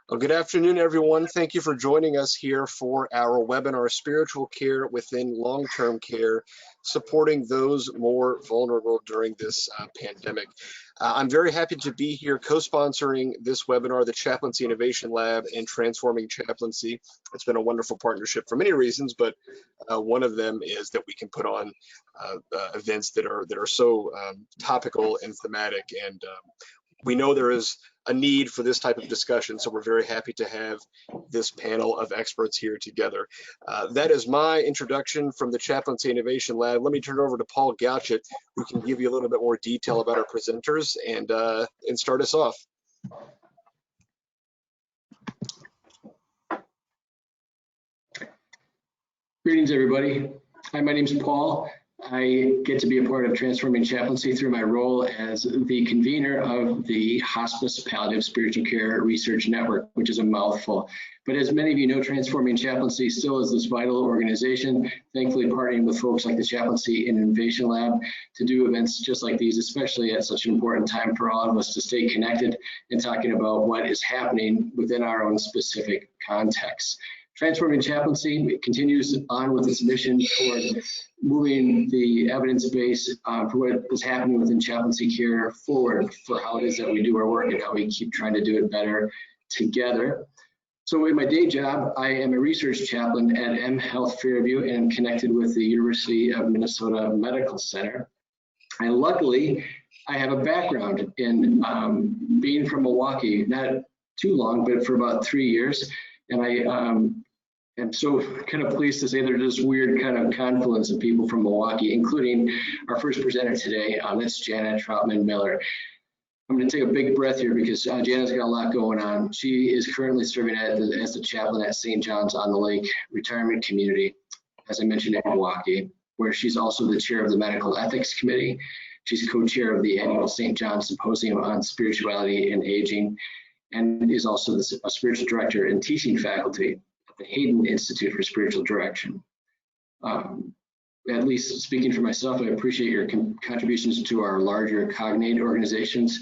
Well, good afternoon, everyone. Thank you for joining us here for our webinar, Spiritual Care Within Long-Term Care, Supporting Those More Vulnerable During this Pandemic. I'm very happy to be here co-sponsoring this webinar, the Chaplaincy Innovation Lab and Transforming Chaplaincy. It's been a wonderful partnership for many reasons, but one of them is that we can put on events that are so topical and thematic, and we know there is a need for this type of discussion, so we're very happy to have this panel of experts here together. That is my introduction from the Chaplaincy Innovation Lab. Let me turn it over to Paul Galchutt, who can give you a little bit more detail about our presenters and start us off. Greetings, everybody. Hi, my name is Paul. I get to be a part of Transforming Chaplaincy through my role as the convener of the Hospice Palliative Spiritual Care Research Network, which is a mouthful. But as many of you know, Transforming Chaplaincy still is this vital organization, thankfully partnering with folks like the Chaplaincy Innovation Lab to do events just like these, especially at such an important time for all of us to stay connected and talking about what is happening within our own specific context. Transforming Chaplaincy continues on with its mission toward moving the evidence base for what is happening within chaplaincy care forward for how it is that we do our work and how we keep trying to do it better together. So in my day job, I am a research chaplain at M Health Fairview and I'm connected with the University of Minnesota Medical Center. Luckily, I have a background in being from Milwaukee, not too long, but for about 3 years. And I'm so kind of pleased to say there's this weird kind of confluence of people from Milwaukee, including our first presenter today, that's Jana Troutman-Miller. I'm going to take a big breath here because Jana's got a lot going on. She is currently serving as the chaplain at St. John's on the Lake Retirement Community, as I mentioned, in Milwaukee, where she's also the chair of the Medical Ethics Committee. She's co-chair of the annual St. John's Symposium on Spirituality and Aging, and is also a spiritual director and teaching faculty at the Hayden Institute for Spiritual Direction. At least speaking for myself, I appreciate your contributions to our larger cognate organizations,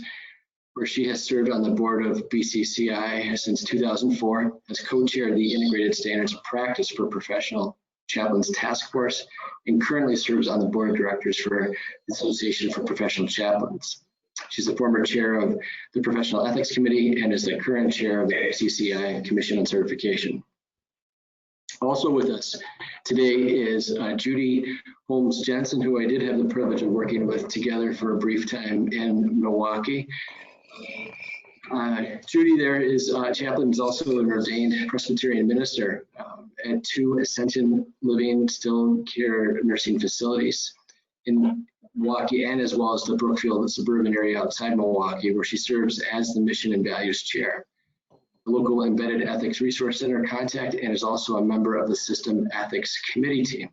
where she has served on the board of BCCI since 2004, as co-chair of the Integrated Standards of Practice for Professional Chaplains Task Force, and currently serves on the board of directors for the Association for Professional Chaplains. She's the former chair of the Professional Ethics Committee and is the current chair of the BCCI Commission on Certification. Also with us today is Judith Holmes-Jensen, who I did have the privilege of working with together for a brief time in Milwaukee. Judy there is chaplain, is also an ordained Presbyterian minister at 2 Ascension Living Skilled Care nursing facilities in Milwaukee, and as well as the Brookfield, the suburban area outside Milwaukee, where she serves as the Mission and Values Chair, the local Embedded Ethics Resource Center contact, and is also a member of the System Ethics Committee team.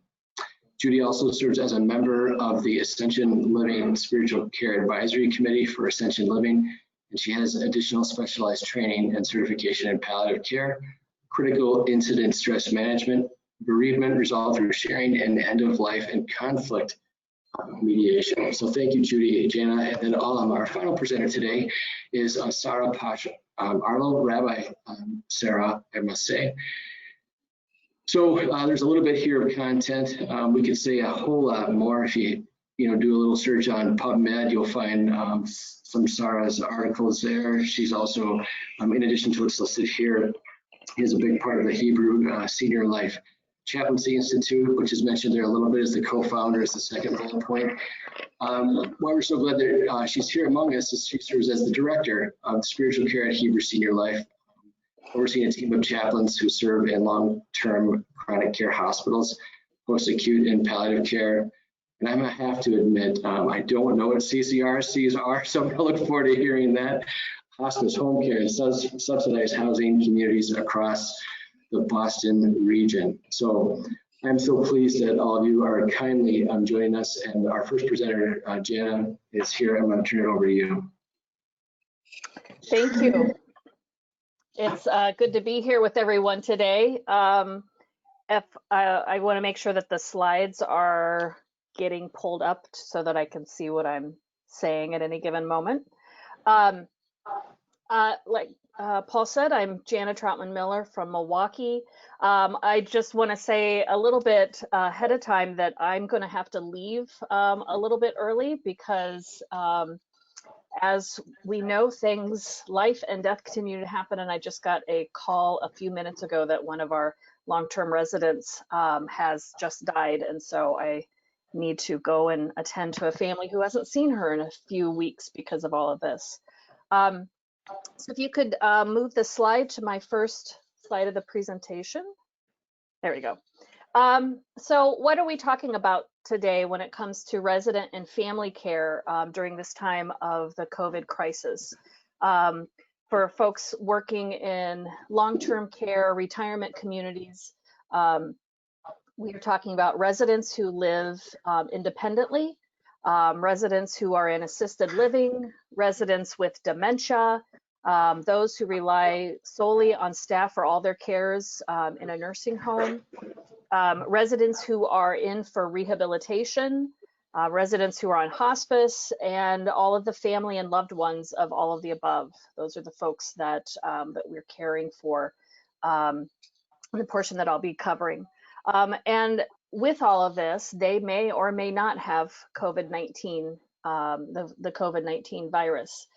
Judy also serves as a member of the Ascension Living Spiritual Care Advisory Committee for Ascension Living, and she has additional specialized training and certification in palliative care, critical incident stress management, bereavement resolved through sharing, and end-of-life and conflict mediation. So thank you, Judy, Jana, and then our final presenter today is Sara Paasche-Orlow, Rabbi Sara, I must say. So there's a little bit here of content. We could say a whole lot more. If you do a little search on PubMed, you'll find some Sara's articles there. She's also, in addition to what's listed here, is a big part of the Hebrew SeniorLife Chaplaincy Institute, which is mentioned there a little bit as the co-founder, as the second bullet point. Why we're so glad that she's here among us is she serves as the director of spiritual care at Hebrew SeniorLife, overseeing a team of chaplains who serve in long-term chronic care hospitals, post-acute and palliative care. And I'm gonna have to admit, I don't know what CCRCs are, so I'm gonna look forward to hearing that. Hospice, home care, and subsidized housing communities across the Boston region. So I'm so pleased that all of you are kindly joining us, and our first presenter, Jana, is here. I'm going to turn it over to you. Thank you. It's good to be here with everyone today. I want to make sure that the slides are getting pulled up so that I can see what I'm saying at any given moment. Like Paul said, I'm Jana Troutman-Miller from Milwaukee. I just want to say a little bit ahead of time that I'm going to have to leave a little bit early because as we know, life and death continue to happen. And I just got a call a few minutes ago that one of our long-term residents has just died. And so I need to go and attend to a family who hasn't seen her in a few weeks because of all of this. So if you could move the slide to my first slide of the presentation. There we go. So what are we talking about today when it comes to resident and family care during this time of the COVID crisis? For folks working in long-term care, retirement communities, we are talking about residents who live independently, residents who are in assisted living, residents with dementia, those who rely solely on staff for all their cares in a nursing home, residents who are in for rehabilitation, residents who are on hospice, and all of the family and loved ones of all of the above. Those are the folks that we're caring for, the portion that I'll be covering. And with all of this, they may or may not have COVID-19, the COVID-19 virus.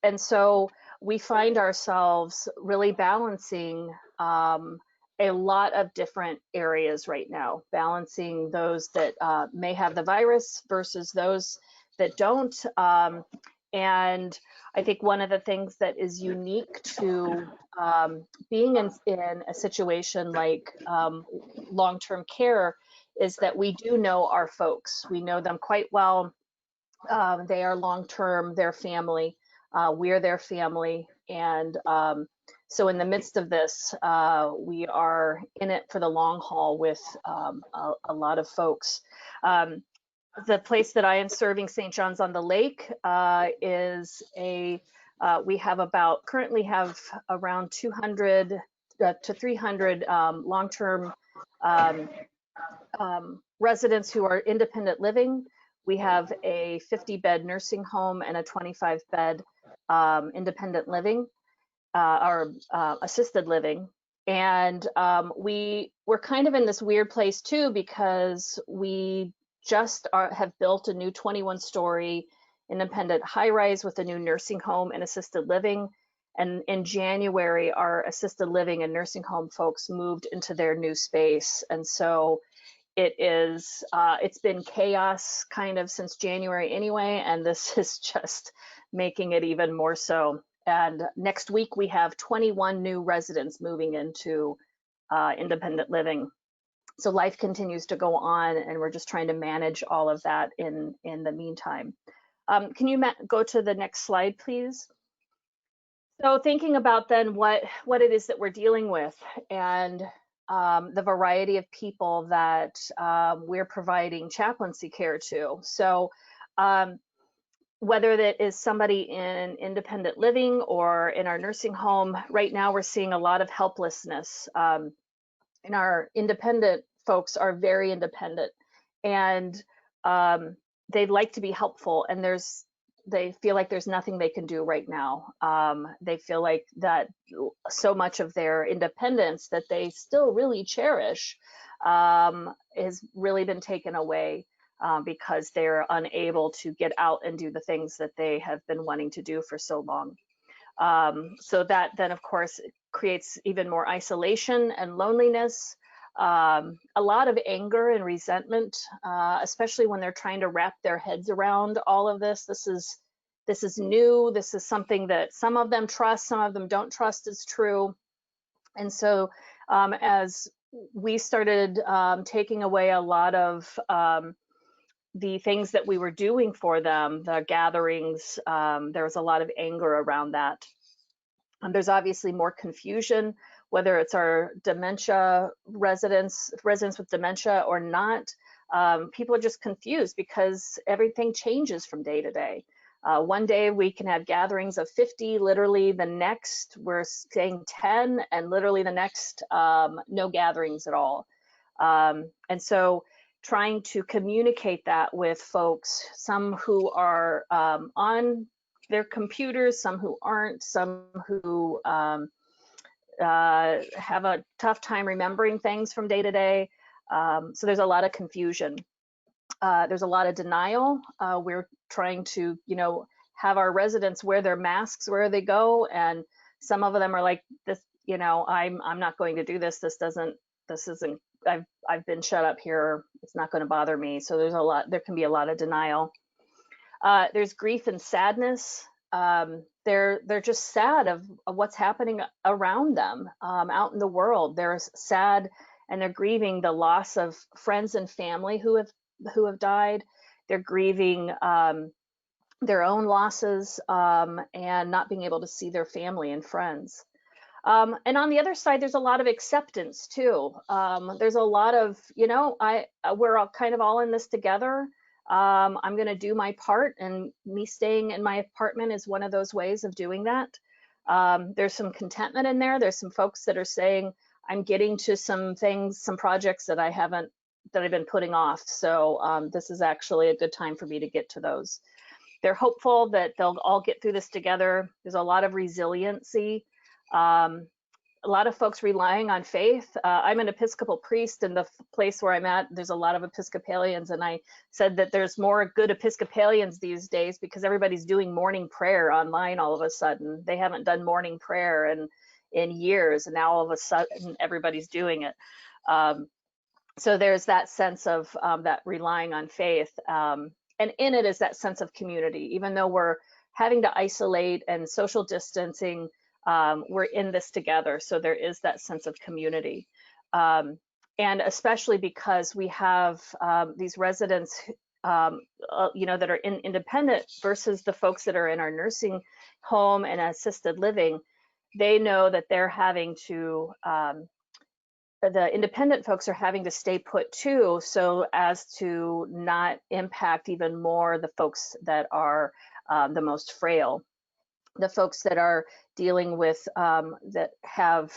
And so we find ourselves really balancing a lot of different areas right now, balancing those that may have the virus versus those that don't. And I think one of the things that is unique to being in a situation like long-term care is that we do know our folks. We know them quite well. They are long-term, their family. We're their family. And so in the midst of this, we are in it for the long haul with a lot of folks. The place that I am serving, St. John's on the Lake, is we currently have around 200 to 300 long-term residents who are independent living. We have a 50-bed nursing home and a 25-bed independent living or assisted living. And we're kind of in this weird place too, because we just have built a new 21-story independent high-rise with a new nursing home and assisted living. And in January, our assisted living and nursing home folks moved into their new space. And so it's been chaos kind of since January anyway, and this is just making it even more so. And next week we have 21 new residents moving into independent living. So life continues to go on, and we're just trying to manage all of that in the meantime. Can you go to the next slide, please? So thinking about then what it is that we're dealing with, and the variety of people that we're providing chaplaincy care to. So whether that is somebody in independent living or in our nursing home, right now we're seeing a lot of helplessness. And our independent folks are very independent, and they'd like to be helpful, and they feel like there's nothing they can do right now. They feel like that so much of their independence that they still really cherish has really been taken away because they're unable to get out and do the things that they have been wanting to do for so long. So that then, of course, creates even more isolation and loneliness, a lot of anger and resentment, especially when they're trying to wrap their heads around all of this. This is new. This is something that some of them trust, some of them don't trust is true. And so as we started taking away a lot of the things that we were doing for them, the gatherings, there was a lot of anger around that. There's obviously more confusion, whether it's our dementia residents with dementia or not. People are just confused because everything changes from day to day. One day we can have gatherings of 50, literally the next we're saying 10, and literally the next no gatherings at all. And so trying to communicate that with folks, some who are on their computers, some who aren't, some who have a tough time remembering things from day to day. So there's a lot of confusion. There's a lot of denial. We're trying to, have our residents wear their masks where they go, and some of them are like, this, I'm not going to do this. This isn't. I've been shut up here. It's not going to bother me. So there can be a lot of denial. There's grief and sadness. They're just sad of what's happening around them out in the world. They're sad and they're grieving the loss of friends and family who have died. They're grieving their own losses and not being able to see their family and friends. And on the other side, there's a lot of acceptance too. There's a lot of, we're all kind of all in this together. I'm going to do my part, and me staying in my apartment is one of those ways of doing that. There's some contentment in there. There's some folks that are saying, I'm getting to some things, some projects that I've been putting off. So this is actually a good time for me to get to those. They're hopeful that they'll all get through this together. There's a lot of resiliency. A lot of folks relying on faith. I'm an Episcopal priest, and the place where I'm at, there's a lot of Episcopalians, and I said that there's more good Episcopalians these days because everybody's doing morning prayer online all of a sudden. They haven't done morning prayer in years, and now all of a sudden everybody's doing it. So there's that sense of that relying on faith. And in it is that sense of community. Even though we're having to isolate and social distancing, we're in this together. So there is that sense of community. And especially because we have these residents, that are in independent versus the folks that are in our nursing home and assisted living, they know that they're having to, the independent folks are having to stay put too, so as to not impact even more the folks that are the most frail. The folks that are dealing with, that have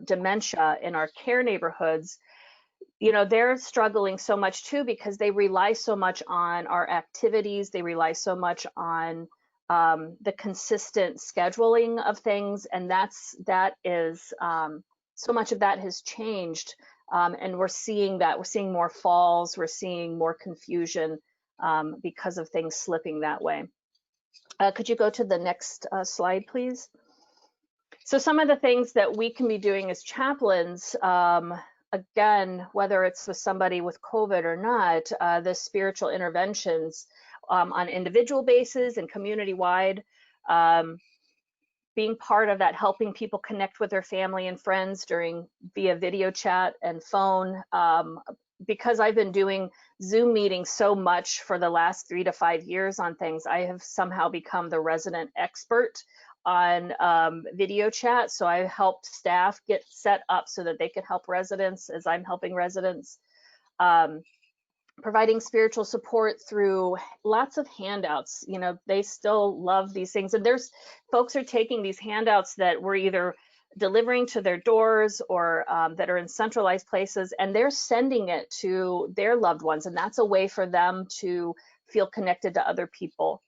dementia in our care neighborhoods, they're struggling so much too because they rely so much on our activities. They rely so much on the consistent scheduling of things, and that is so much of that has changed, and we're seeing that. We're seeing more falls. We're seeing more confusion because of things slipping that way. Could you go to the next slide, please? So some of the things that we can be doing as chaplains, again, whether it's with somebody with COVID or not, the spiritual interventions on individual basis and community-wide, being part of that, helping people connect with their family and friends via video chat and phone. Because I've been doing Zoom meetings so much for the last 3 to 5 years on things, I have somehow become the resident expert on video chat. So I helped staff get set up so that they can help residents as I'm helping residents. Providing spiritual support through lots of handouts. They still love these things. And there's folks are taking these handouts that we're either delivering to their doors or that are in centralized places, and they're sending it to their loved ones. And that's a way for them to feel connected to other people.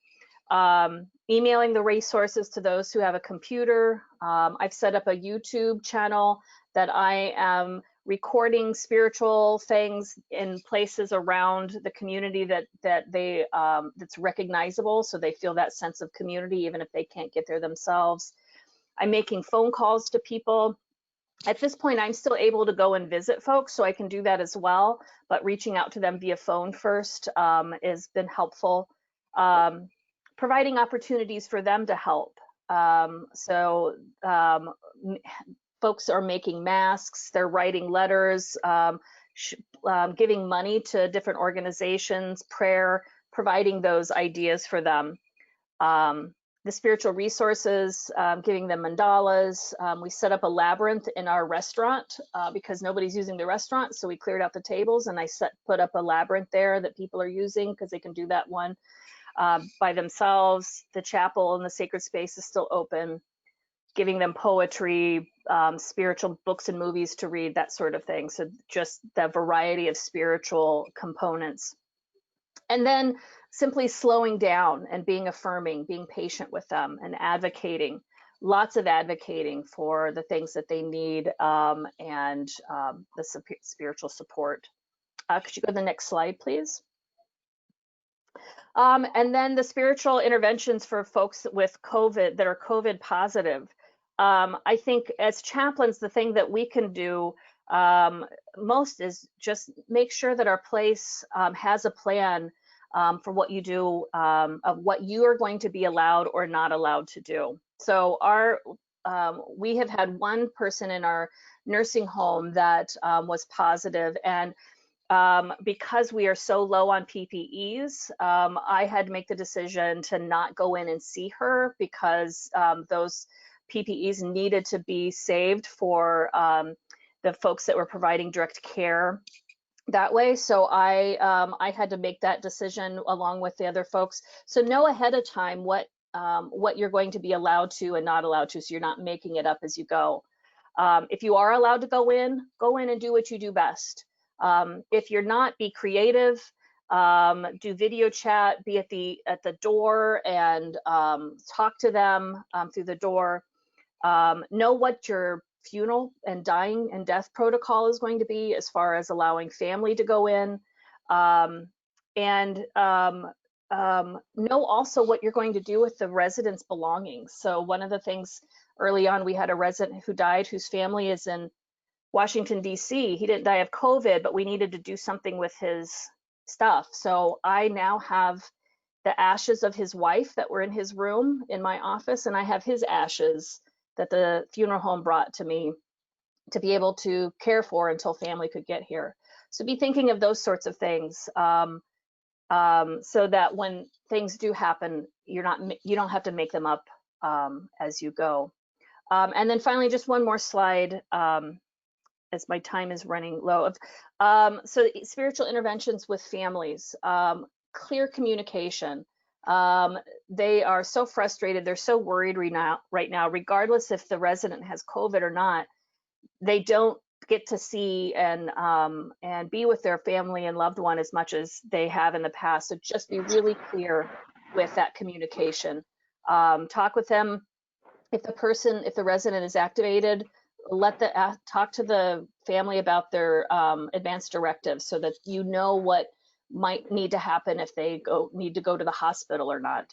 Emailing the resources to those who have a computer. I've set up a YouTube channel that I am recording spiritual things in places around the community that's recognizable, so they feel that sense of community even if they can't get there themselves. I'm making phone calls to people. At this point, I'm still able to go and visit folks, so I can do that as well, but reaching out to them via phone first has been helpful. Providing opportunities for them to help. Folks are making masks, they're writing letters, giving money to different organizations, prayer, providing those ideas for them. The spiritual resources, giving them mandalas. We set up a labyrinth in our restaurant because nobody's using the restaurant, so we cleared out the tables, and I put up a labyrinth there that people are using because they can do that one by themselves. The chapel and the sacred space is still open, giving them poetry, spiritual books and movies to read, that sort of thing. So just the variety of spiritual components. And then simply slowing down and being affirming, being patient with them and advocating, lots of advocating for the things that they need and the spiritual support. Could you go to the next slide, please? And then the spiritual interventions for folks with COVID that are COVID positive. I think as chaplains, the thing that we can do most is just make sure that our place has a plan for what you do, of what you are going to be allowed or not allowed to do. So we have had one person in our nursing home that was positive, and because we are so low on PPEs, I had to make the decision to not go in and see her because those PPEs needed to be saved for the folks that were providing direct care that way. So I had to make that decision along with the other folks. So know ahead of time what you're going to be allowed to and not allowed to, so you're not making it up as you go. If you are allowed to go in and do what you do best. If you're not, be creative, do video chat, be at the door and talk to them through the door. Know what your funeral and dying and death protocol is going to be as far as allowing family to go in. And know also what you're going to do with the residents' belongings. So one of the things early on, we had a resident who died whose family is in Washington, D.C. He didn't die of COVID, but we needed to do something with his stuff. So I now have the ashes of his wife that were in his room in my office, and I have his ashes that the funeral home brought to me to be able to care for until family could get here. So be thinking of those sorts of things so that when things do happen, you don't have to make them up as you go. And then finally, just one more slide as my time is running low. So spiritual interventions with families, clear communication. They are so frustrated, they're so worried right now, regardless if the resident has COVID or not, they don't get to see and be with their family and loved one as much as they have in the past. So just be really clear with that communication. Talk with them. If the resident is activated, talk to the family about their advance directives so that you know what might need to happen if they need to go to the hospital or not.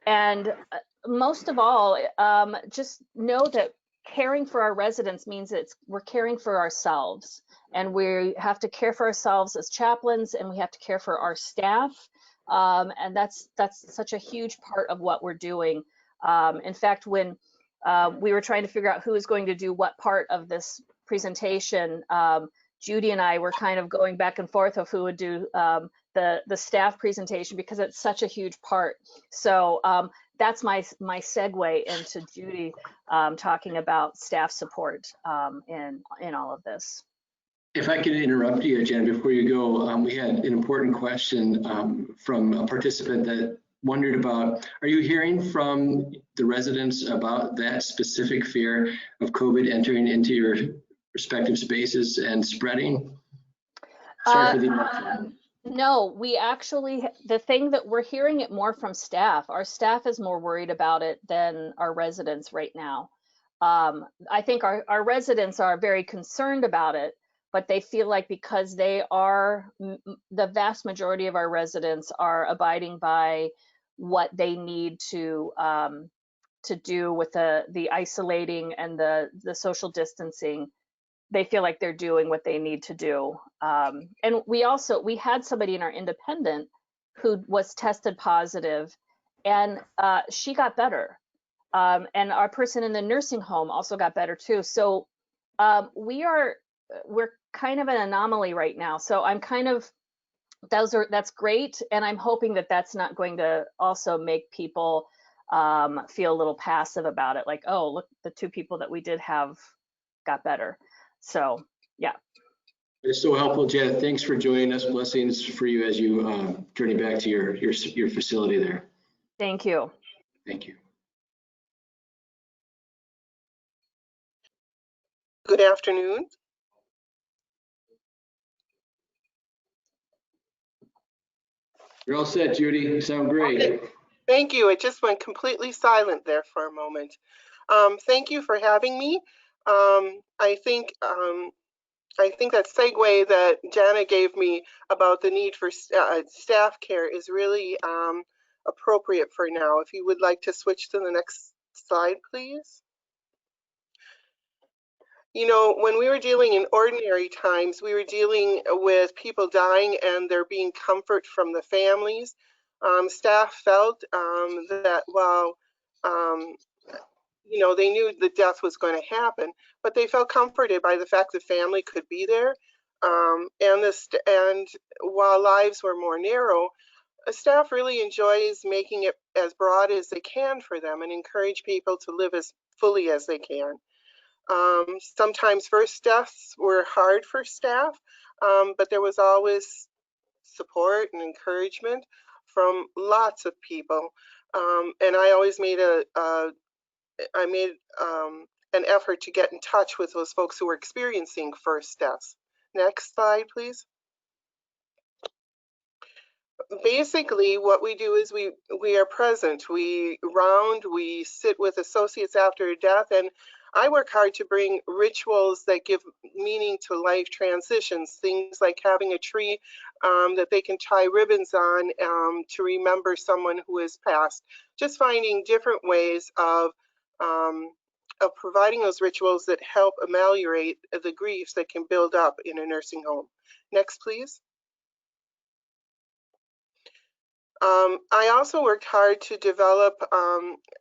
And most of all, just know that caring for our residents means we're caring for ourselves, and we have to care for ourselves as chaplains, and we have to care for our staff. And that's such a huge part of what we're doing. In fact, when we were trying to figure out who is going to do what part of this presentation, Judy and I were kind of going back and forth of who would do the staff presentation because it's such a huge part. So that's my segue into Judy talking about staff support in all of this. If I could interrupt you, Jen, before you go, we had an important question from a participant that wondered about, are you hearing from the residents about that specific fear of COVID entering into your respective spaces and spreading? Sorry for the interruption. No, we actually, the thing that we're hearing it more from staff. Our staff is more worried about it than our residents right now. I think our residents are very concerned about it, but they feel like because the vast majority of our residents are abiding by what they need to do with the isolating and the social distancing, they feel like they're doing what they need to do. And we had somebody in our independent who was tested positive, and she got better. And our person in the nursing home also got better too. So we're kind of an anomaly right now. So I'm kind of, that's great. And I'm hoping that that's not going to also make people feel a little passive about it. Like, oh, look, the two people that we did have got better. So, yeah. It's so helpful, Janet. Thanks for joining us. Blessings for you as you journey back to your facility there. Thank you. Thank you. Good afternoon. You're all set, Judy. You sound great. Okay. Thank you. It just went completely silent there for a moment. Thank you for having me. I think that segue that Jana gave me about the need for staff care is really appropriate for now. If you would like to switch to the next slide, please. You know, when we were dealing in ordinary times, we were dealing with people dying and there being comfort from the families. Staff felt that while you know, they knew the death was going to happen, but they felt comforted by the fact the family could be there. And while lives were more narrow, staff really enjoys making it as broad as they can for them and encourage people to live as fully as they can. Sometimes first deaths were hard for staff, but there was always support and encouragement from lots of people. And I always made an effort to get in touch with those folks who were experiencing first deaths. Next slide, please. Basically, what we do is we are present. We round, we sit with associates after a death, and I work hard to bring rituals that give meaning to life transitions, things like having a tree that they can tie ribbons on to remember someone who has passed. Just finding different ways of providing those rituals that help ameliorate the griefs that can build up in a nursing home. Next, please. I also worked hard to develop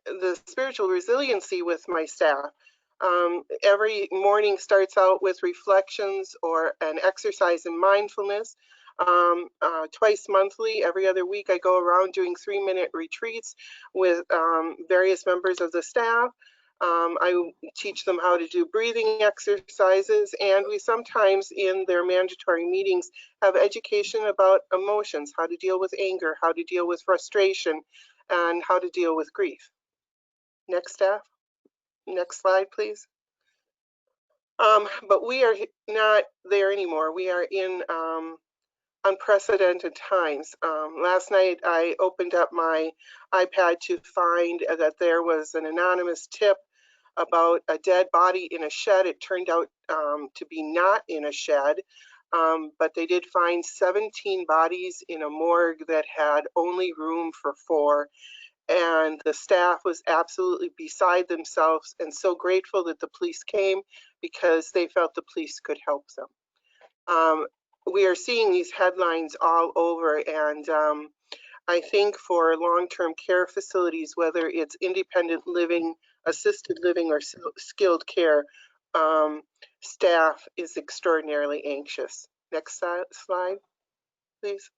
the spiritual resiliency with my staff. Every morning starts out with reflections or an exercise in mindfulness. Twice monthly, every other week, I go around doing 3-minute retreats with various members of the staff. I teach them how to do breathing exercises, and we sometimes in their mandatory meetings have education about emotions, how to deal with anger, how to deal with frustration, and how to deal with grief. Next, staff. Next slide, please. But we are not there anymore. We are in unprecedented times. Last night, I opened up my iPad to find that there was an anonymous tip about a dead body in a shed. It turned out to be not in a shed, but they did find 17 bodies in a morgue that had only room for 4. And the staff was absolutely beside themselves and so grateful that the police came because they felt the police could help them. We are seeing these headlines all over, and I think for long-term care facilities, whether it's independent living, assisted living, or skilled care, staff is extraordinarily anxious. Next slide, please.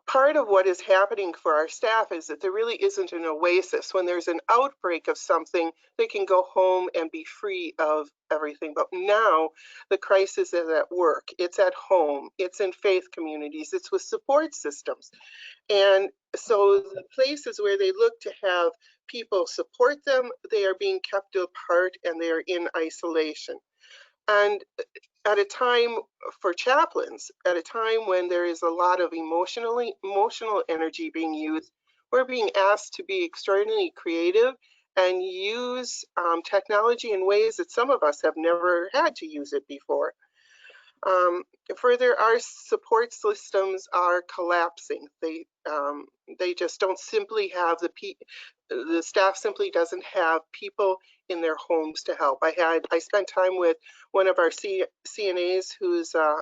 Part of what is happening for our staff is that there really isn't an oasis. When there's an outbreak of something, they can go home and be free of everything. But now the crisis is at work, it's at home, it's in faith communities, it's with support systems. And so the places where they look to have people support them, they are being kept apart and they are in isolation. And at a time for chaplains, at a time when there is a lot of emotional energy being used, we're being asked to be extraordinarily creative and use technology in ways that some of us have never had to use it before. Further, our support systems are collapsing. They just don't simply have the staff simply doesn't have people in their homes to help. I spent time with one of our CNAs who's a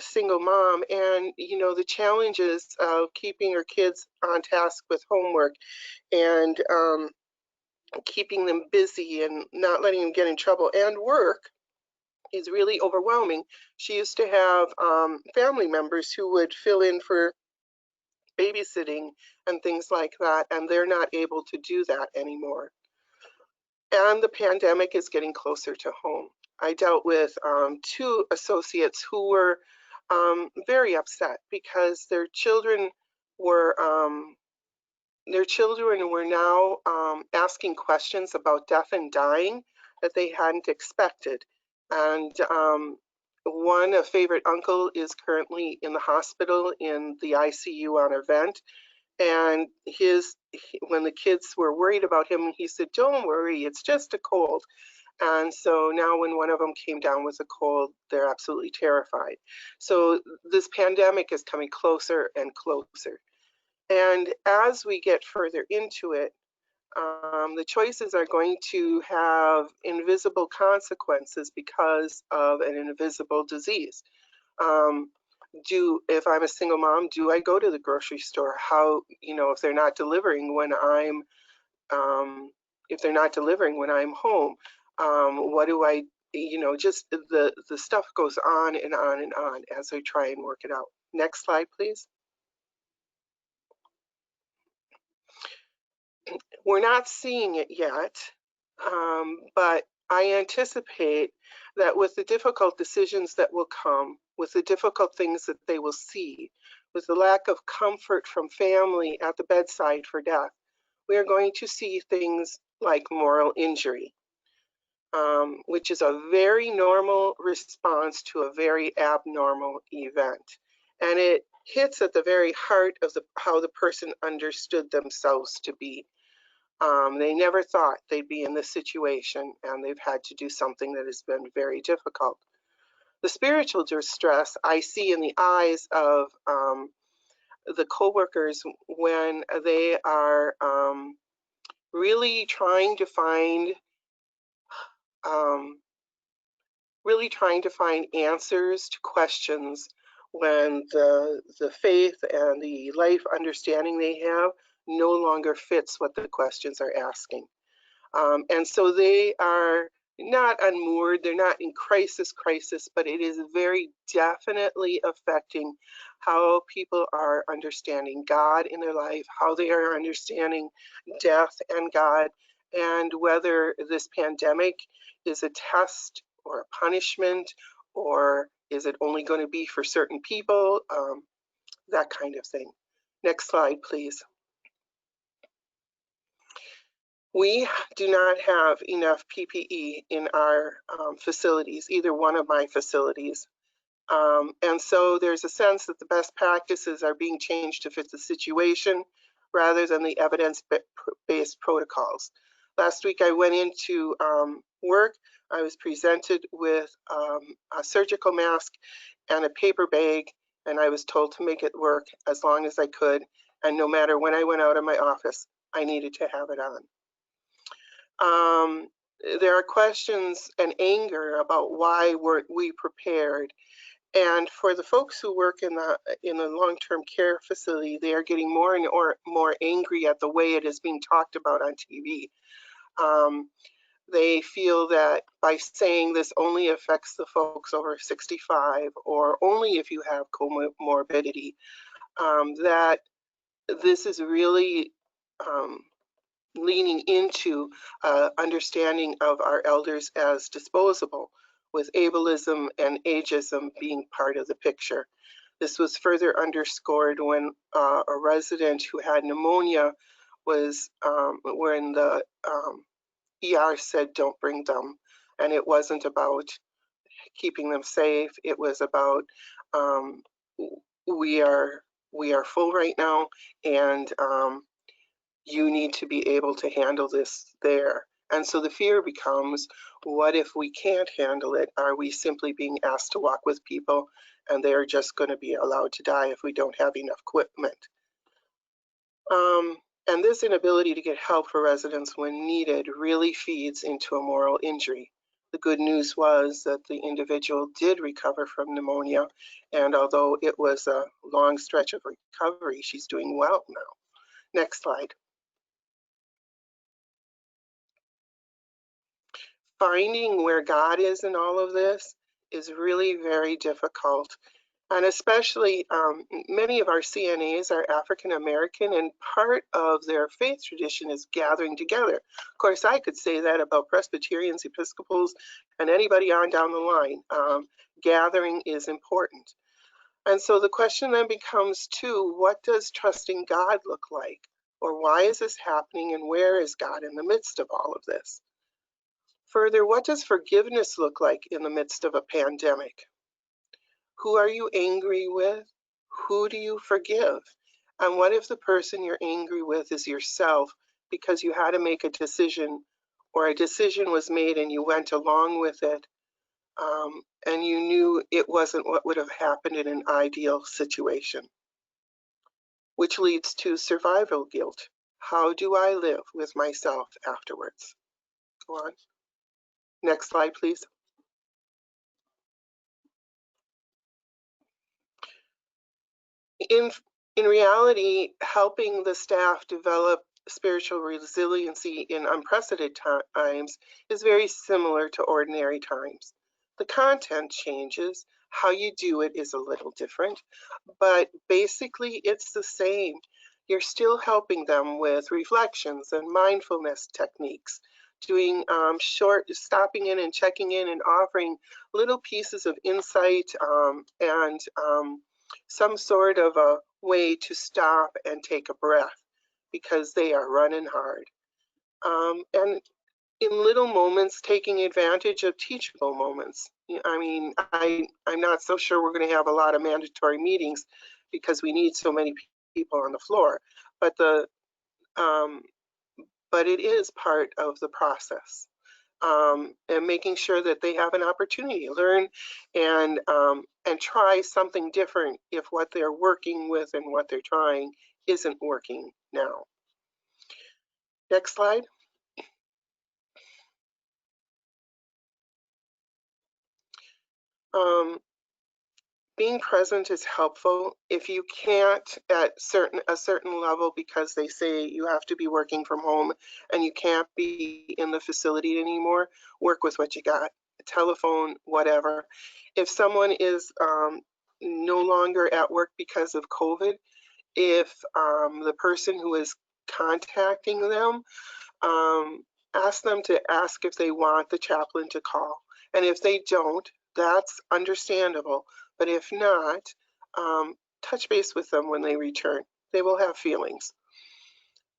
single mom, and you know the challenges of keeping her kids on task with homework and keeping them busy and not letting them get in trouble and work is really overwhelming. She used to have family members who would fill in for babysitting and things like that, and they're not able to do that anymore. And the pandemic is getting closer to home. I dealt with 2 associates who were very upset because their children were now asking questions about death and dying that they hadn't expected. And A favorite uncle is currently in the hospital in the ICU on a vent. And when the kids were worried about him, he said, "Don't worry, it's just a cold." And so now when one of them came down with a cold, they're absolutely terrified. So this pandemic is coming closer and closer. And as we get further into it, the choices are going to have invisible consequences because of an invisible disease. If I'm a single mom, do I go to the grocery store? How, if they're not delivering when I'm home, what do I, just the stuff goes on and on and on as I try and work it out. Next slide, please. We're not seeing it yet, but I anticipate that with the difficult decisions that will come, with the difficult things that they will see, with the lack of comfort from family at the bedside for death, we are going to see things like moral injury, which is a very normal response to a very abnormal event. And it hits at the very heart of how the person understood themselves to be. They never thought they'd be in this situation, and they've had to do something that has been very difficult. The spiritual distress I see in the eyes of the coworkers when they are really trying to find answers to questions when the faith and the life understanding they have no longer fits what the questions are asking. And so they are not unmoored, they're not in crisis, but it is very definitely affecting how people are understanding God in their life, how they are understanding death and God, and whether this pandemic is a test or a punishment, or is it only going to be for certain people, that kind of thing. Next slide, please. We do not have enough PPE in our facilities, either one of my facilities. And so there's a sense that the best practices are being changed to fit the situation rather than the evidence-based protocols. Last week I went into work. I was presented with a surgical mask and a paper bag, and I was told to make it work as long as I could. And no matter when I went out of my office, I needed to have it on. There are questions and anger about why weren't we prepared. And for the folks who work in the long-term care facility, they are getting more and more angry at the way it is being talked about on TV. They feel that by saying this only affects the folks over 65, or only if you have comorbidity, that this is really leaning into understanding of our elders as disposable, with ableism and ageism being part of the picture. This was further underscored when a resident who had pneumonia was, when the ER said, "Don't bring them." And it wasn't about keeping them safe. It was about, we are full right now, and you need to be able to handle this there. And so the fear becomes, what if we can't handle it? Are we simply being asked to walk with people and they're just going to be allowed to die if we don't have enough equipment? And this inability to get help for residents when needed really feeds into a moral injury. The good news was that the individual did recover from pneumonia, and although it was a long stretch of recovery, she's doing well now. Next slide. Finding where God is in all of this is really very difficult. And especially many of our CNAs are African American, and part of their faith tradition is gathering together. Of course, I could say that about Presbyterians, Episcopals, and anybody on down the line. Gathering is important. And so the question then becomes, too, what does trusting God look like? Or why is this happening, and where is God in the midst of all of this? Further, what does forgiveness look like in the midst of a pandemic? Who are you angry with? Who do you forgive? And what if the person you're angry with is yourself because you had to make a decision, or a decision was made and you went along with it, and you knew it wasn't what would have happened in an ideal situation? Which leads to survival guilt. How do I live with myself afterwards? Go on. Next slide, please. In reality, helping the staff develop spiritual resiliency in unprecedented times is very similar to ordinary times. The content changes, how you do it is a little different, but basically it's the same. You're still helping them with reflections and mindfulness techniques, doing stopping in and checking in and offering little pieces of insight and some sort of a way to stop and take a breath because they are running hard. And in little moments, taking advantage of teachable moments. I mean, I'm not so sure we're going to have a lot of mandatory meetings because we need so many people on the floor, but it is part of the process. And making sure that they have an opportunity to learn and try something different if what they're working with and what they're trying isn't working now. Next slide. Being present is helpful. If you can't at a certain level because they say you have to be working from home and you can't be in the facility anymore, work with what you got. Telephone, whatever. If someone is no longer at work because of COVID, if the person who is contacting them, ask them to ask if they want the chaplain to call. And if they don't, that's understandable. But if not, touch base with them when they return. They will have feelings.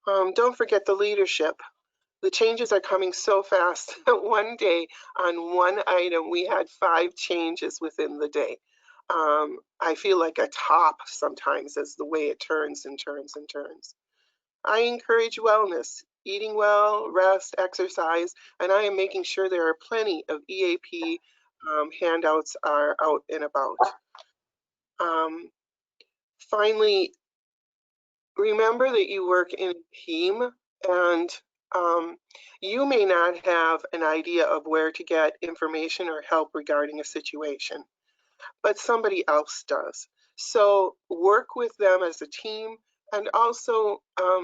Don't forget the leadership. The changes are coming so fast. One day on one item, we had 5 changes within the day. I feel like a top sometimes as the way it turns and turns and turns. I encourage wellness, eating well, rest, exercise, and I am making sure there are plenty of EAP handouts are out and about. Finally, remember that you work in a team, and you may not have an idea of where to get information or help regarding a situation, but somebody else does. So work with them as a team, and also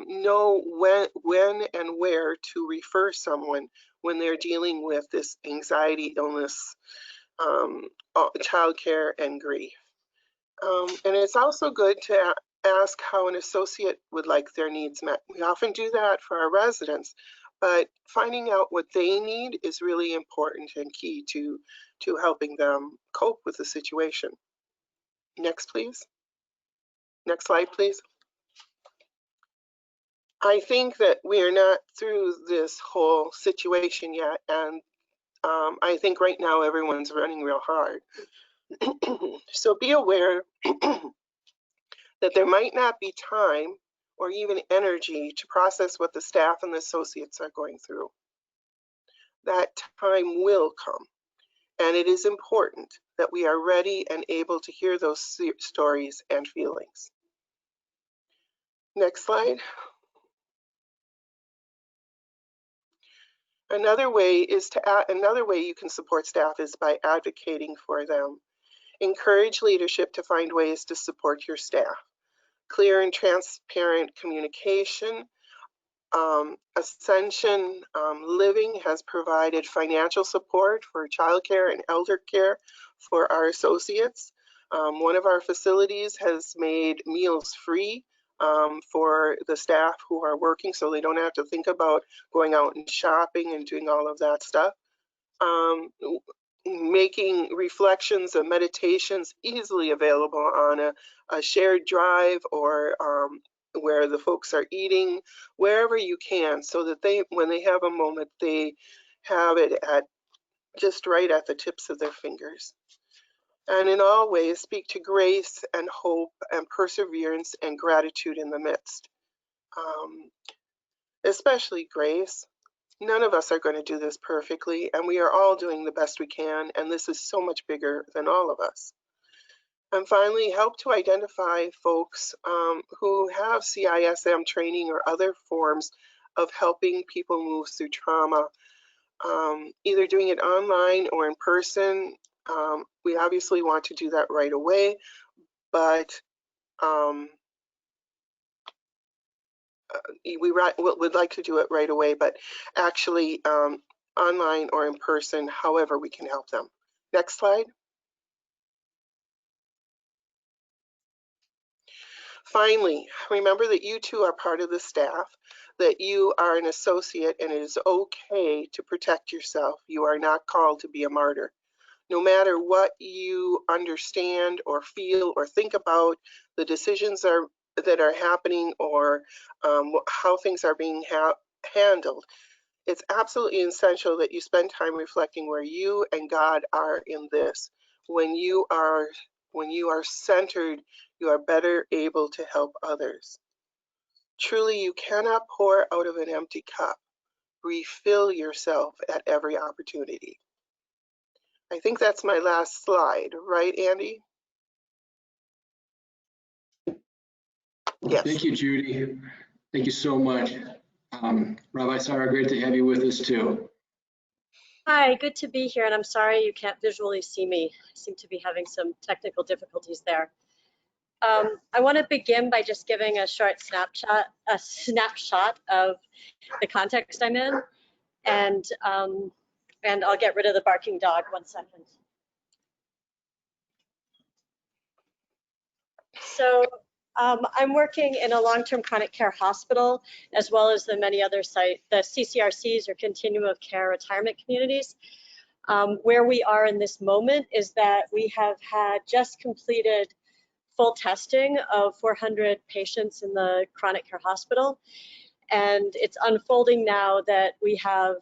know when and where to refer someone when they're dealing with this anxiety, illness, childcare, and grief. And it's also good to ask how an associate would like their needs met. We often do that for our residents, but finding out what they need is really important and key to helping them cope with the situation. Next, please. Next slide, please. I think that we are not through this whole situation yet, and I think right now everyone's running real hard. So be aware that there might not be time or even energy to process what the staff and the associates are going through. That time will come, and it is important that we are ready and able to hear those stories and feelings. Next slide. Another way you can support staff is by advocating for them. Encourage leadership to find ways to support your staff. Clear and transparent communication. Ascension Living has provided financial support for childcare and elder care for our associates. One of our facilities has made meals free for the staff who are working, so they don't have to think about going out and shopping and doing all of that stuff. Making reflections and meditations easily available on a shared drive or where the folks are eating, wherever you can, so that when they have a moment, they have it at just right at the tips of their fingers. And in all ways, speak to grace and hope and perseverance and gratitude in the midst. Especially grace. None of us are going to do this perfectly, and we are all doing the best we can, and this is so much bigger than all of us. And finally, help to identify folks who have CISM training or other forms of helping people move through trauma, either doing it online or in person. We obviously want to do that right away, but we would like to do it right away, but actually online or in person, however we can help them. Next slide. Finally, remember that you too are part of the staff, that you are an associate, and it is okay to protect yourself. You are not called to be a martyr. No matter what you understand or feel or think about the decisions that are happening or how things are being handled, it's absolutely essential that you spend time reflecting where you and God are in this. When you are centered, you are better able to help others. Truly, you cannot pour out of an empty cup. Refill yourself at every opportunity. I think that's my last slide, right, Andy? Yes. Thank you, Judy. Thank you so much. Rabbi Sara, great to have you with us too. Hi, good to be here, and I'm sorry you can't visually see me. I seem to be having some technical difficulties there. I want to begin by just giving a short snapshot of the context I'm in, and I'll get rid of the barking dog. 1 second. So I'm working in a long-term chronic care hospital, as well as the many other sites, the CCRCs or continuum of care retirement communities. Where we are in this moment is that we have had just completed full testing of 400 patients in the chronic care hospital. And it's unfolding now that we have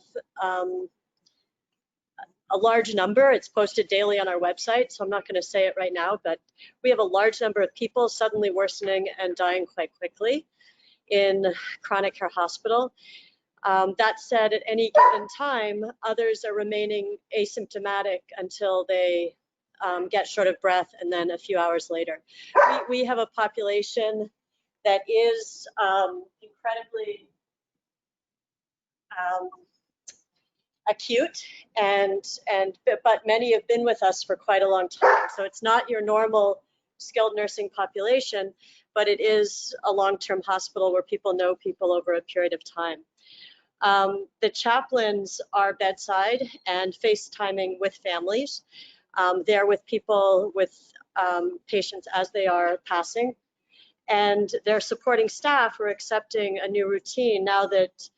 a large number. It's posted daily on our website, so I'm not going to say it right now, but we have a large number of people suddenly worsening and dying quite quickly in chronic care hospital. That said, at any given time, others are remaining asymptomatic until they get short of breath, and then a few hours later. We have a population that is incredibly acute, but many have been with us for quite a long time. So it's not your normal skilled nursing population, but it is a long-term hospital where people know people over a period of time. The chaplains are bedside and FaceTiming with families. They're with people, with patients as they are passing. And they're supporting staff who are accepting a new routine now that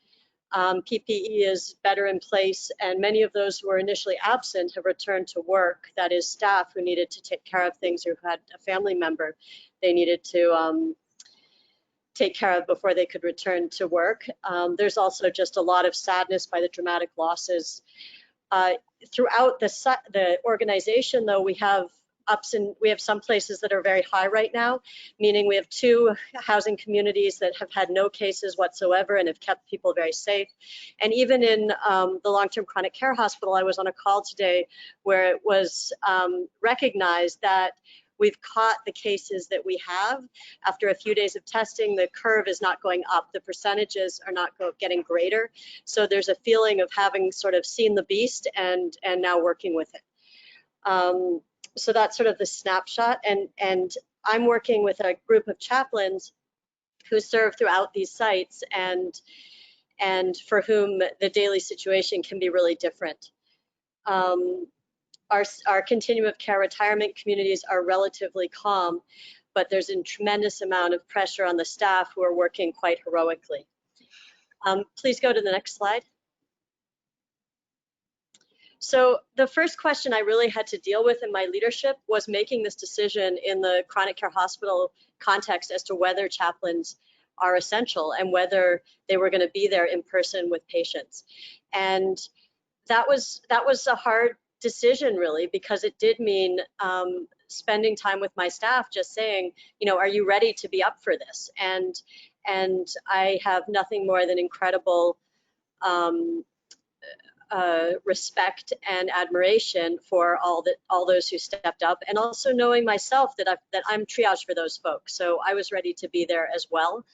PPE is better in place, and many of those who were initially absent have returned to work. That is, staff who needed to take care of things or who had a family member they needed to take care of before they could return to work. There's also just a lot of sadness by the dramatic losses. Throughout the organization, though, we have some places that are very high right now, meaning we have 2 housing communities that have had no cases whatsoever and have kept people very safe. And even in the long-term chronic care hospital, I was on a call today where it was recognized that we've caught the cases that we have. After a few days of testing, the curve is not going up. The percentages are not getting greater. So there's a feeling of having sort of seen the beast and now working with it. So that's sort of the snapshot. And I'm working with a group of chaplains who serve throughout these sites and for whom the daily situation can be really different. Our continuum of care retirement communities are relatively calm, but there's a tremendous amount of pressure on the staff who are working quite heroically. Please go to the next slide. So the first question I really had to deal with in my leadership was making this decision in the chronic care hospital context as to whether chaplains are essential and whether they were going to be there in person with patients. And that was a hard decision, really, because it did mean spending time with my staff, just saying, you know, are you ready to be up for this? And I have nothing more than incredible respect and admiration for all those who stepped up, and also knowing myself that I'm triage for those folks. So I was ready to be there as well.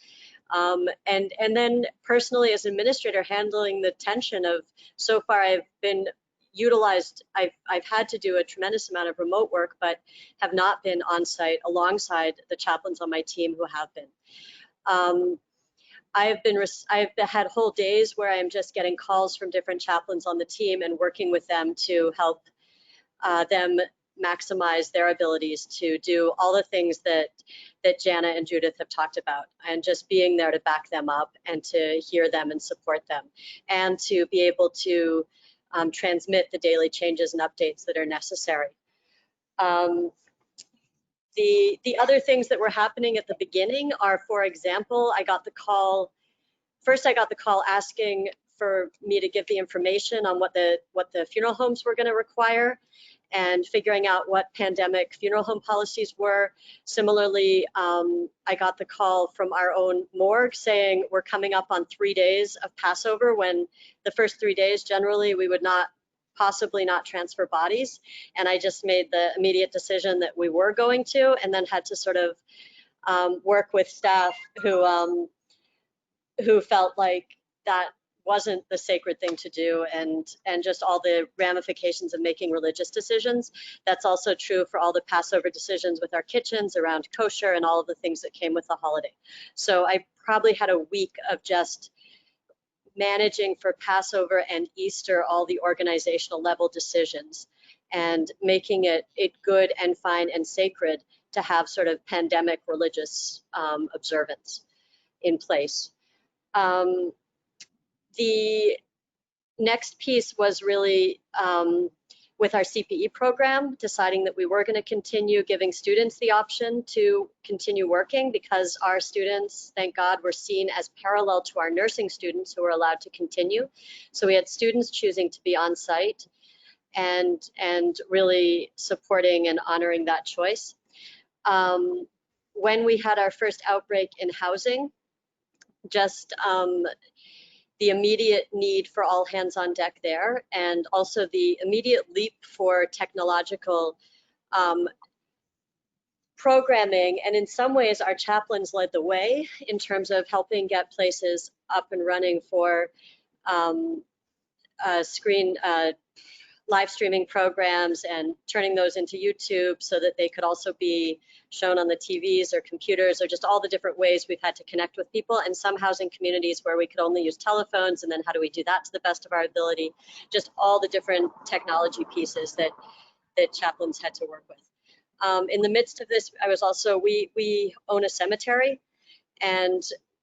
And then personally, as administrator, handling the tension of, so far I've been utilized, I've had to do a tremendous amount of remote work, but have not been on site alongside the chaplains on my team who have been. I've had whole days where I'm just getting calls from different chaplains on the team and working with them to help them maximize their abilities to do all the things that Jana and Judith have talked about, and just being there to back them up and to hear them and support them, and to be able to transmit the daily changes and updates that are necessary. The other things that were happening at the beginning are, for example, I got the call asking for me to give the information on what the funeral homes were going to require, and figuring out what pandemic funeral home policies were. Similarly, I got the call from our own morgue saying we're coming up on 3 days of Passover, when the first 3 days generally we would possibly not transfer bodies. And I just made the immediate decision that we were going to, and then had to sort of work with staff who felt like that wasn't the sacred thing to do, and just all the ramifications of making religious decisions. That's also true for all the Passover decisions with our kitchens around kosher and all of the things that came with the holiday. So I probably had a week of just managing for Passover and Easter all the organizational level decisions, and making it good and fine and sacred to have sort of pandemic religious observance in place. The next piece was really with our CPE program, deciding that we were going to continue giving students the option to continue working, because our students, thank God, were seen as parallel to our nursing students who were allowed to continue. So we had students choosing to be on site, and really supporting and honoring that choice. When we had our first outbreak in housing, just the immediate need for all hands on deck there, and also the immediate leap for technological programming. And in some ways, our chaplains led the way in terms of helping get places up and running for live streaming programs, and turning those into YouTube so that they could also be shown on the TVs or computers, or just all the different ways we've had to connect with people. And some housing communities where we could only use telephones, and then how do we do that to the best of our ability? Just all the different technology pieces that chaplains had to work with. In the midst of this, I was also, we own a cemetery, and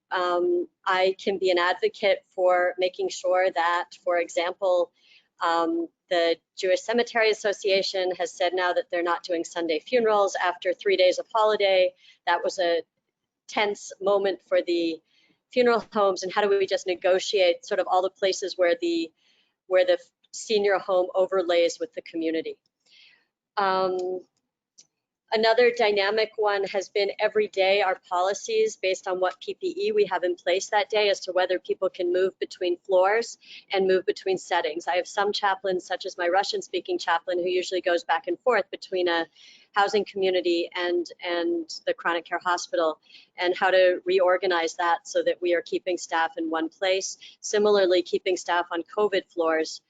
I can be an advocate for making sure that, for example, the Jewish Cemetery Association has said now that they're not doing Sunday funerals after 3 days of holiday. That was a tense moment for the funeral homes, and how do we just negotiate sort of all the places where the senior home overlays with the community. Another dynamic one has been every day our policies based on what PPE we have in place that day as to whether people can move between floors and move between settings. I have some chaplains, such as my Russian-speaking chaplain, who usually goes back and forth between a housing community and the chronic care hospital, and how to reorganize that so that we are keeping staff in one place. Similarly, keeping staff on COVID floors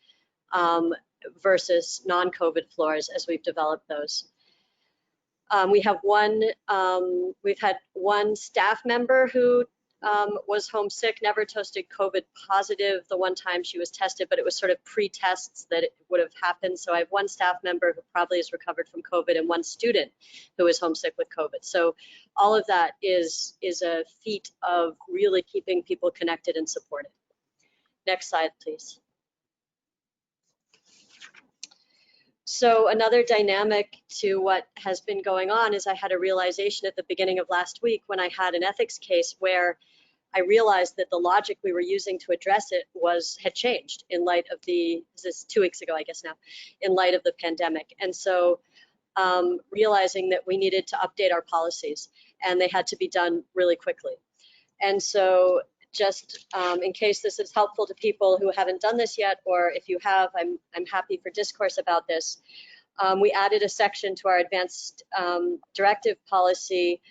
versus non-COVID floors as we've developed those. We've had one staff member who was homesick, never tested COVID positive the one time she was tested, but it was sort of pre-tests that it would have happened. So I have one staff member who probably has recovered from COVID, and one student who is homesick with COVID. So all of that is a feat of really keeping people connected and supported. Next slide, please. So another dynamic to what has been going on is I had a realization at the beginning of last week when I had an ethics case where I realized that the logic we were using to address it had changed in light of this is 2 weeks ago, I guess now, in light of the pandemic. And so realizing that we needed to update our policies, and they had to be done really quickly. And so just in case this is helpful to people who haven't done this yet, or if you have, I'm happy for discourse about this. We added a section to our advanced directive policy,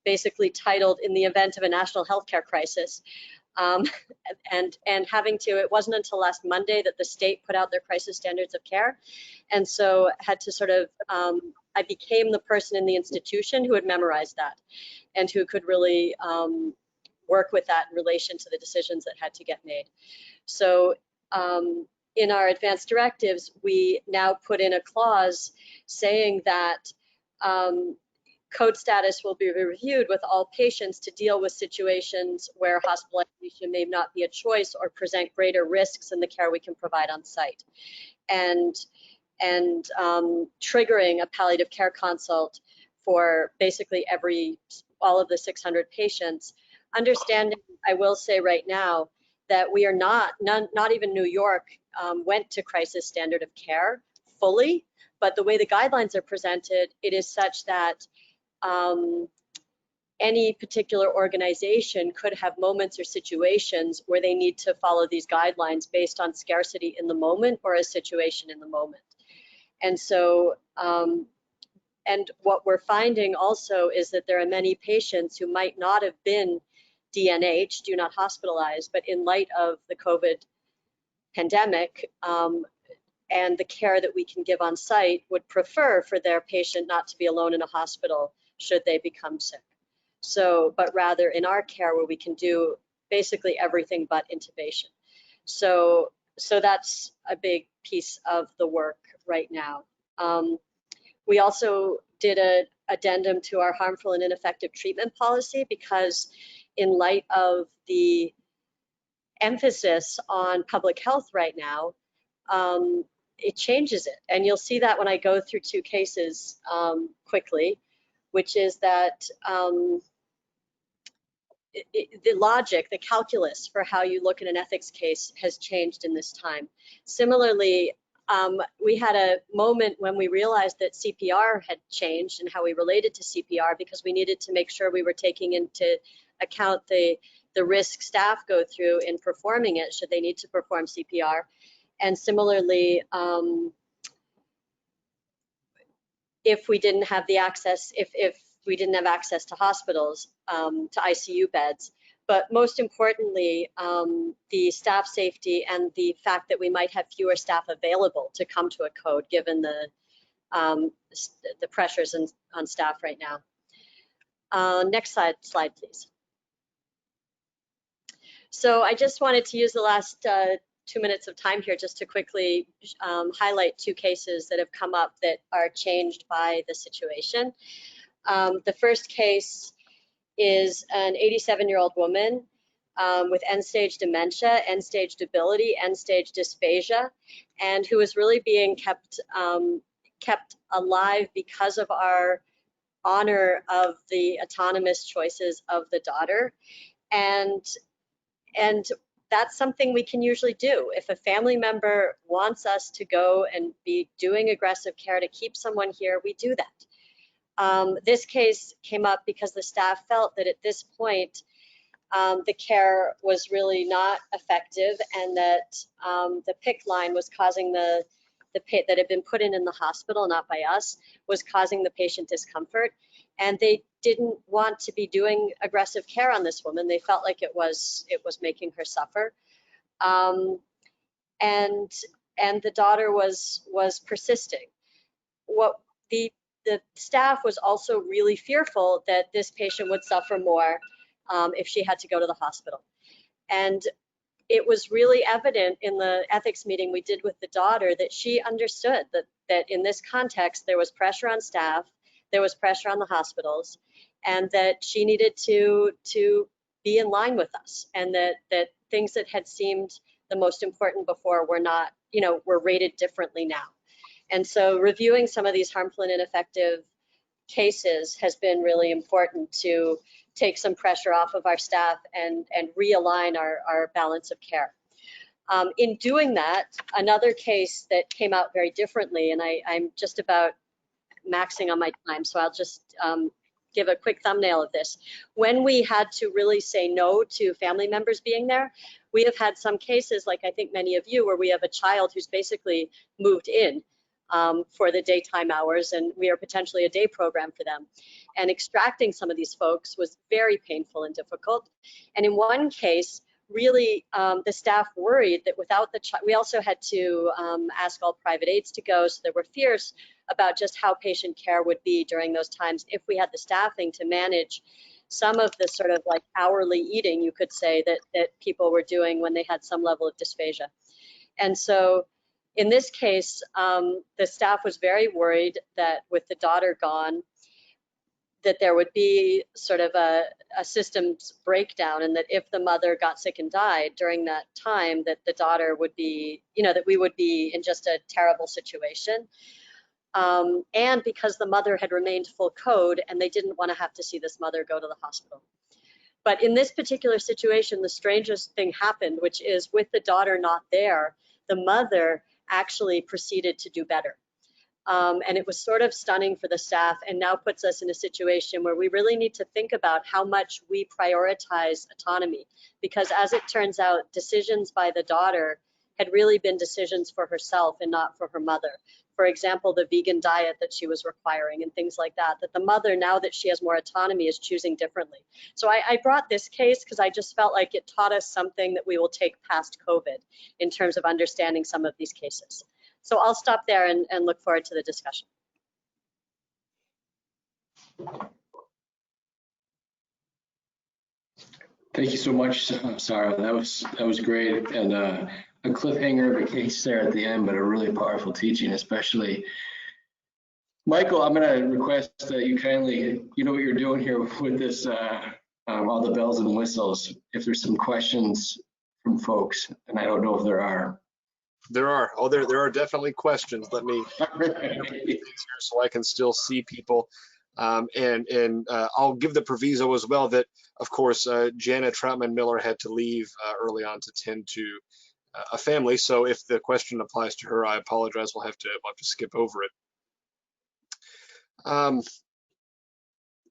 basically titled "In the event of a national healthcare crisis," and having to. It wasn't until last Monday that the state put out their crisis standards of care, and so had to sort of. I became the person in the institution who had memorized that, and who could really work with that in relation to the decisions that had to get made. So in our advanced directives, we now put in a clause saying that code status will be reviewed with all patients to deal with situations where hospitalization may not be a choice or present greater risks in the care we can provide on site. And triggering a palliative care consult for basically all of the 600 patients. Understanding, I will say right now, that we are not even New York went to crisis standard of care fully, but the way the guidelines are presented, it is such that any particular organization could have moments or situations where they need to follow these guidelines based on scarcity in the moment or a situation in the moment. And so, and what we're finding also is that there are many patients who might not have been DNH, do not hospitalize, but in light of the COVID pandemic and the care that we can give on site, would prefer for their patient not to be alone in a hospital should they become sick. So, but rather in our care where we can do basically everything but intubation. So that's a big piece of the work right now. We also did an addendum to our harmful and ineffective treatment policy because in light of the emphasis on public health right now, it changes it. And you'll see that when I go through two cases quickly, which is that the logic, the calculus for how you look at an ethics case has changed in this time. Similarly, we had a moment when we realized that CPR had changed and how we related to CPR because we needed to make sure we were taking into account the risk staff go through in performing it should they need to perform CPR. And similarly, if we didn't have the access, if we didn't have access to hospitals, to ICU beds, but most importantly, the staff safety and the fact that we might have fewer staff available to come to a code given the pressures on staff right now. Next slide, please. So I just wanted to use the last 2 minutes of time here just to quickly highlight two cases that have come up that are changed by the situation. The first case is an 87-year-old woman with end-stage dementia, end-stage debility, end-stage dysphagia, and who is really being kept alive because of our honor of the autonomous choices of the daughter. And that's something we can usually do. If a family member wants us to go and be doing aggressive care to keep someone here, we do that. This case came up because the staff felt that at this point, the care was really not effective and that the PICC line was causing the that had been put in the hospital, not by us, was causing the patient discomfort. And they didn't want to be doing aggressive care on this woman. They felt like it was making her suffer. And the daughter was persisting. The staff was also really fearful that this patient would suffer more if she had to go to the hospital. And it was really evident in the ethics meeting we did with the daughter that she understood that in this context, there was pressure on staff, there was pressure on the hospitals, and that she needed to be in line with us, and that things that had seemed the most important before were not, were rated differently now. And so reviewing some of these harmful and ineffective cases has been really important to take some pressure off of our staff and realign our balance of care. In doing that, another case that came out very differently, and I'm just about maxing on my time, so I'll just give a quick thumbnail of this. When we had to really say no to family members being there, we have had some cases, like I think many of you, where we have a child who's basically moved in for the daytime hours, and we are potentially a day program for them. And extracting some of these folks was very painful and difficult. And in one case, really, the staff worried that without the child, we also had to ask all private aides to go, so there were fears about just how patient care would be during those times if we had the staffing to manage some of the sort of like hourly eating, you could say, that people were doing when they had some level of dysphagia. And so in this case, the staff was very worried that with the daughter gone, that there would be sort of a systems breakdown, and that if the mother got sick and died during that time, that the daughter would be, that we would be in just a terrible situation. And because the mother had remained full code and they didn't want to have to see this mother go to the hospital. But in this particular situation, the strangest thing happened, which is with the daughter not there, the mother actually proceeded to do better. And it was sort of stunning for the staff, and now puts us in a situation where we really need to think about how much we prioritize autonomy. Because as it turns out, decisions by the daughter had really been decisions for herself and not for her mother. For example, the vegan diet that she was requiring and things like that, that the mother, now that she has more autonomy, is choosing differently. So I brought this case because I just felt like it taught us something that we will take past COVID in terms of understanding some of these cases. So I'll stop there and look forward to the discussion. Thank you so much, Sara. That was great, and a cliffhanger of a case there at the end, but a really powerful teaching, especially. Michael, I'm going to request that you kindly, you know what you're doing here with this, all the bells and whistles. If there's some questions from folks, and I don't know if there are. There are. Oh, there are definitely questions. Let me here so I can still see people. And I'll give the proviso as well that, of course, Jana Troutman-Miller had to leave early on to tend to a family. So if the question applies to her, I apologize. We'll have to skip over it.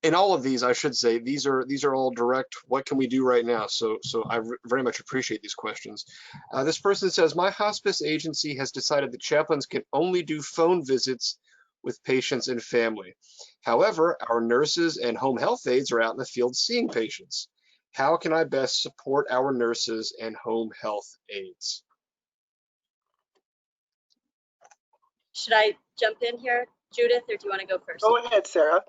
In all of these, I should say, these are all direct. What can we do right now? So I very much appreciate these questions. This person says, my hospice agency has decided that chaplains can only do phone visits with patients and family. However, our nurses and home health aides are out in the field seeing patients. How can I best support our nurses and home health aides? Should I jump in here, Judith, or do you want to go first? Go ahead, Sara.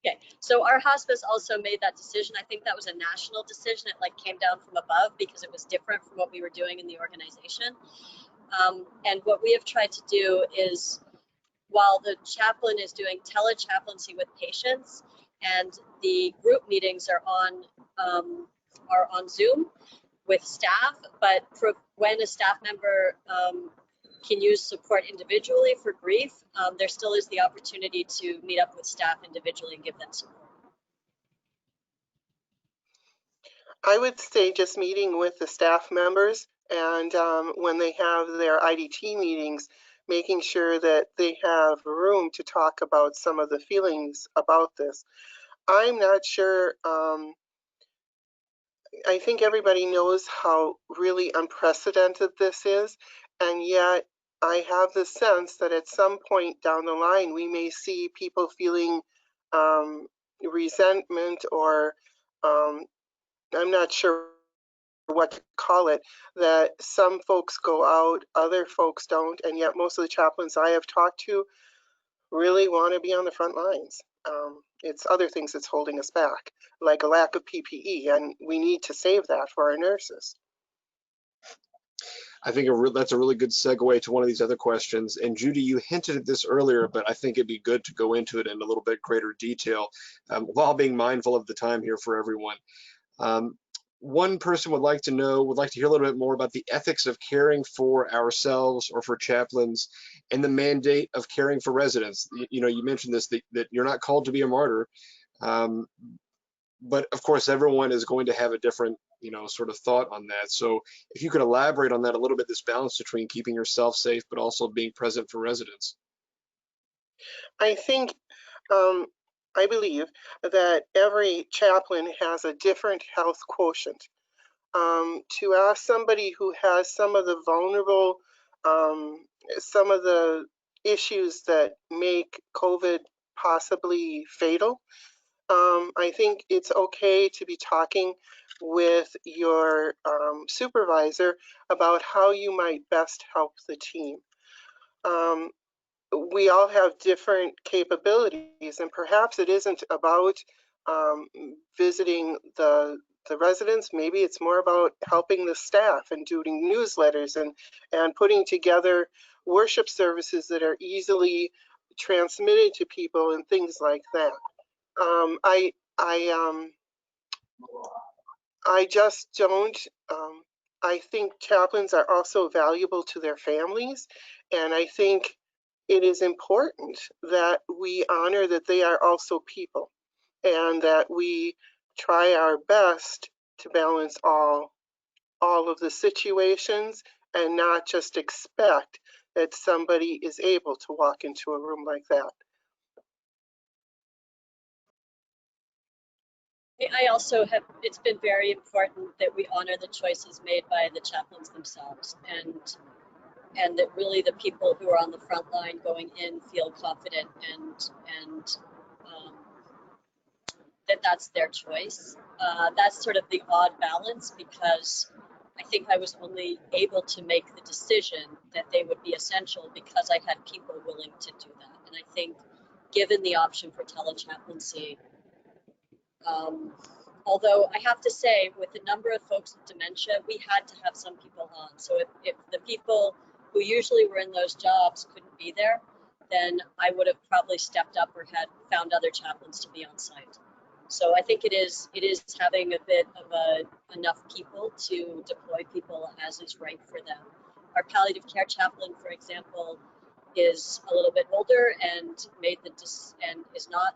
Okay, so our hospice also made that decision. I think that was a national decision. It came down from above because it was different from what we were doing in the organization. And what we have tried to do is, while the chaplain is doing telechaplaincy with patients and the group meetings are on Zoom with staff, but when a staff member can use support individually for grief, there still is the opportunity to meet up with staff individually and give them support. I would say just meeting with the staff members, and when they have their IDT meetings, making sure that they have room to talk about some of the feelings about this. I'm not sure, I think everybody knows how really unprecedented this is, and yet I have the sense that at some point down the line, we may see people feeling resentment, or I'm not sure what to call it, that some folks go out, other folks don't, and yet most of the chaplains I have talked to really want to be on the front lines. It's other things that's holding us back, like a lack of PPE, and we need to save that for our nurses. I think that's a really good segue to one of these other questions. And Judy, you hinted at this earlier, but I think it'd be good to go into it in a little bit greater detail while being mindful of the time here for everyone. One person would like to hear a little bit more about the ethics of caring for ourselves or for chaplains and the mandate of caring for residents. You know, you mentioned this, that you're not called to be a martyr, but of course, everyone is going to have a different, sort of thought on that. So if you could elaborate on that a little bit, this balance between keeping yourself safe, but also being present for residents. I think, I believe that every chaplain has a different health quotient. To ask somebody who has some of the vulnerable, some of the issues that make COVID possibly fatal, I think it's okay to be talking with your supervisor about how you might best help the team. We all have different capabilities, and perhaps it isn't about visiting the residents. Maybe it's more about helping the staff and doing newsletters and putting together worship services that are easily transmitted to people and things like that. I just don't. I think chaplains are also valuable to their families, and I think it is important that we honor that they are also people, and that we try our best to balance all of the situations and not just expect that somebody is able to walk into a room like that. I also have, it's been very important that we honor the choices made by the chaplains themselves, and that really the people who are on the front line going in feel confident and that's their choice. That's sort of the odd balance, because I think I was only able to make the decision that they would be essential because I had people willing to do that. And I think given the option for telechaplaincy, although I have to say, with the number of folks with dementia, we had to have some people on. So if the people who usually were in those jobs couldn't be there, then I would have probably stepped up or had found other chaplains to be on site. So I think it is having a bit of enough people to deploy people as is right for them. Our palliative care chaplain, for example, is a little bit older and is not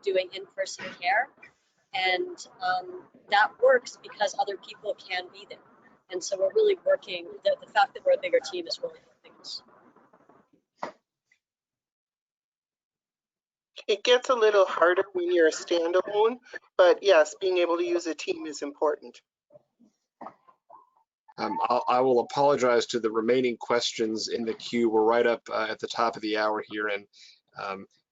doing in-person care. And that works because other people can be there. And so we're really working, the fact that we're a bigger team is really helping us. It gets a little harder when you're a standalone, but yes, being able to use a team is important. I will apologize to the remaining questions in the queue. We're right up at the top of the hour here, and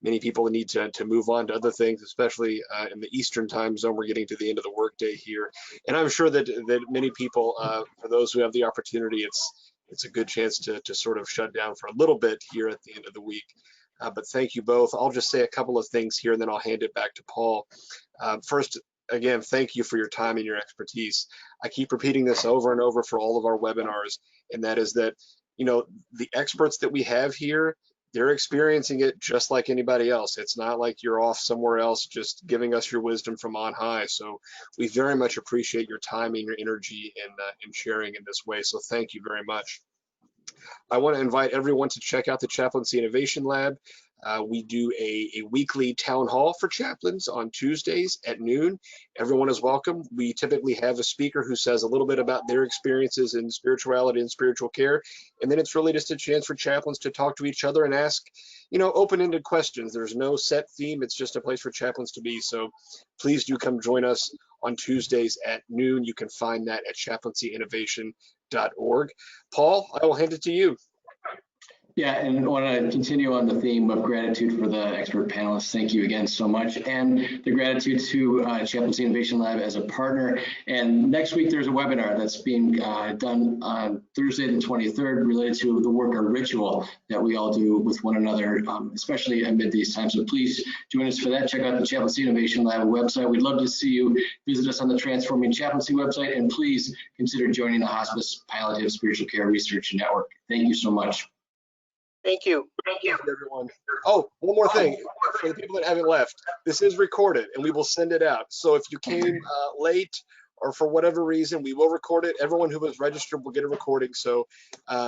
many people need to move on to other things, especially in the Eastern time zone. We're getting to the end of the workday here. And I'm sure that many people, for those who have the opportunity, it's a good chance to sort of shut down for a little bit here at the end of the week. But thank you both. I'll just say a couple of things here, and then I'll hand it back to Paul. First, again, thank you for your time and your expertise. I keep repeating this over and over for all of our webinars, and that is that, the experts that we have here, they're experiencing it just like anybody else. It's not like you're off somewhere else just giving us your wisdom from on high. So we very much appreciate your time and your energy in sharing in this way. So thank you very much. I want to invite everyone to check out the Chaplaincy Innovation Lab. We do a weekly town hall for chaplains on Tuesdays at noon. Everyone is welcome. We typically have a speaker who says a little bit about their experiences in spirituality and spiritual care. And then it's really just a chance for chaplains to talk to each other and ask, open-ended questions. There's no set theme. It's just a place for chaplains to be. So please do come join us on Tuesdays at noon. You can find that at chaplaincyinnovation.org. Paul, I will hand it to you. Yeah, and I want to continue on the theme of gratitude for the expert panelists. Thank you again so much. And the gratitude to Chaplaincy Innovation Lab as a partner. And next week, there's a webinar that's being done on Thursday the 23rd related to the work or ritual that we all do with one another, especially amid these times. So please join us for that. Check out the Chaplaincy Innovation Lab website. We'd love to see you visit us on the Transforming Chaplaincy website. And please consider joining the Hospice Palliative Spiritual Care Research Network. Thank you so much. Thank you. Thank you, everyone. Oh, one more thing for the people that haven't left. This is recorded and we will send it out. So if you came late or for whatever reason, we will record it. Everyone who was registered will get a recording. So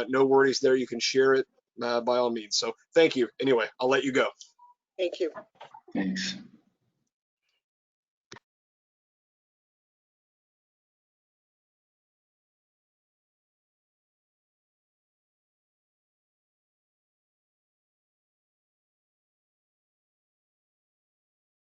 no worries there. You can share it by all means. So thank you. Anyway, I'll let you go. Thank you. Thanks.